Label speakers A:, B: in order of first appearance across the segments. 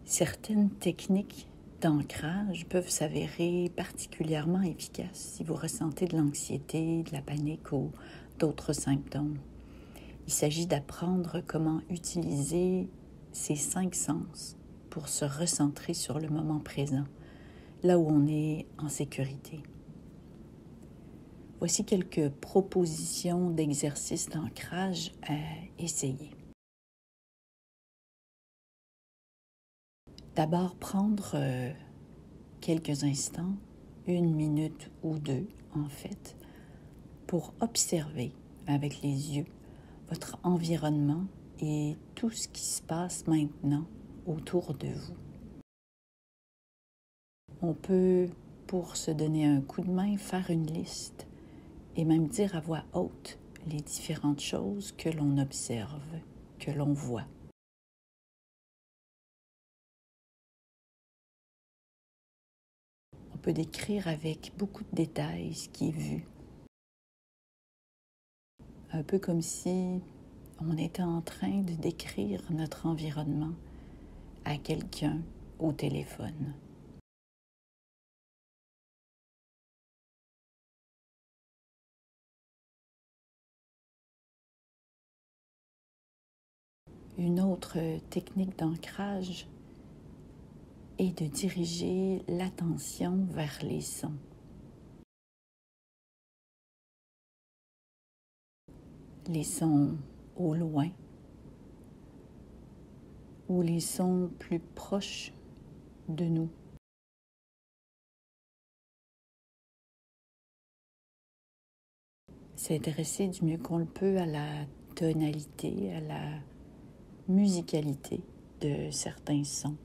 A: Certaines techniques d'ancrage peuvent s'avérer particulièrement efficaces si vous ressentez de l'anxiété, de la panique ou d'autres symptômes. Il s'agit d'apprendre comment utiliser ces 5 sens pour se recentrer sur le moment présent, là où on est en sécurité. Voici quelques propositions d'exercices d'ancrage à essayer. D'abord, prendre quelques instants, 1 minute ou 2 en fait, pour observer avec les yeux votre environnement et tout ce qui se passe maintenant autour de vous. On peut, pour se donner un coup de main, faire une liste et même dire à voix haute les différentes choses que l'on observe, que l'on voit. On peut décrire avec beaucoup de détails ce qui est vu. Un peu comme si on était en train de décrire notre environnement à quelqu'un au téléphone. Une autre technique d'ancrage est de diriger l'attention vers les sons. Les sons au loin ou les sons plus proches de nous. S'intéresser du mieux qu'on le peut à la tonalité, à la musicalité de certains sons.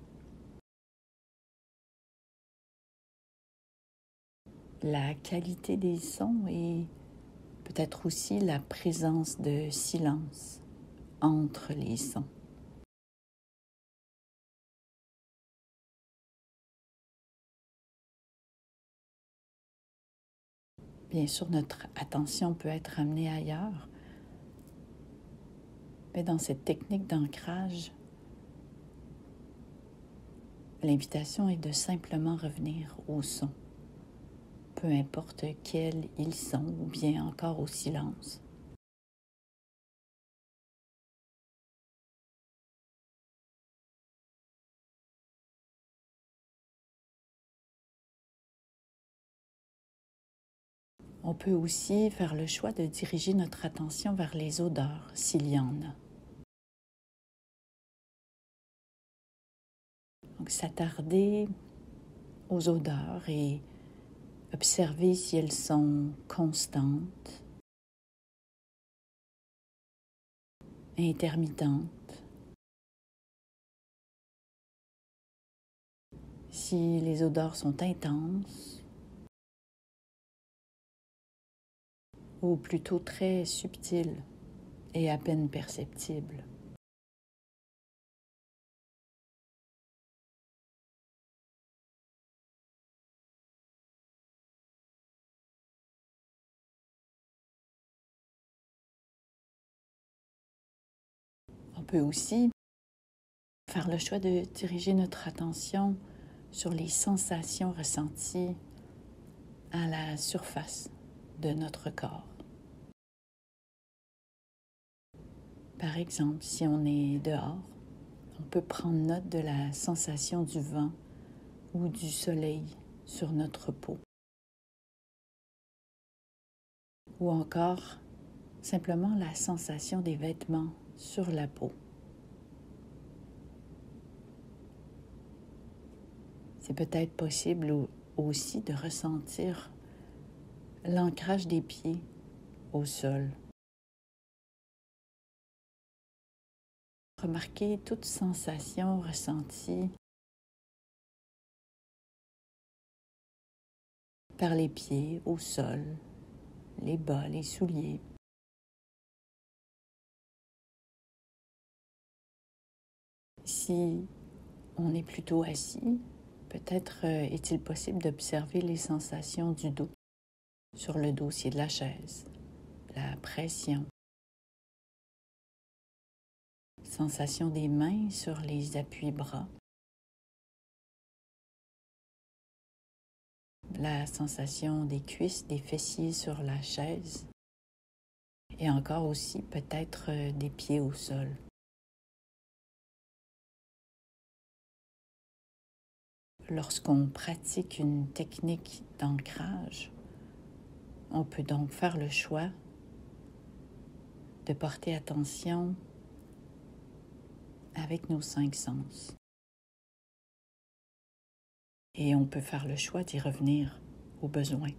A: La qualité des sons et peut-être aussi la présence de silence entre les sons. Bien sûr, notre attention peut être amenée ailleurs, mais dans cette technique d'ancrage, l'invitation est de simplement revenir au son, peu importe quels ils sont ou bien encore au silence. On peut aussi faire le choix de diriger notre attention vers les odeurs, s'il y en a. Donc, s'attarder aux odeurs et observer si elles sont constantes, intermittentes, si les odeurs sont intenses ou plutôt très subtiles et à peine perceptibles. On peut aussi faire le choix de diriger notre attention sur les sensations ressenties à la surface de notre corps. Par exemple, si on est dehors, on peut prendre note de la sensation du vent ou du soleil sur notre peau. Ou encore, simplement la sensation des vêtements sur la peau. C'est peut-être possible aussi de ressentir l'ancrage des pieds au sol. Remarquez toute sensation ressentie par les pieds au sol, les bas, les souliers. Si on est plutôt assis, peut-être est-il possible d'observer les sensations du dos sur le dossier de la chaise, la pression, sensation des mains sur les appuis-bras, la sensation des cuisses, des fessiers sur la chaise et encore aussi peut-être des pieds au sol. Lorsqu'on pratique une technique d'ancrage, on peut donc faire le choix de porter attention avec nos 5 sens. Et on peut faire le choix d'y revenir au besoin.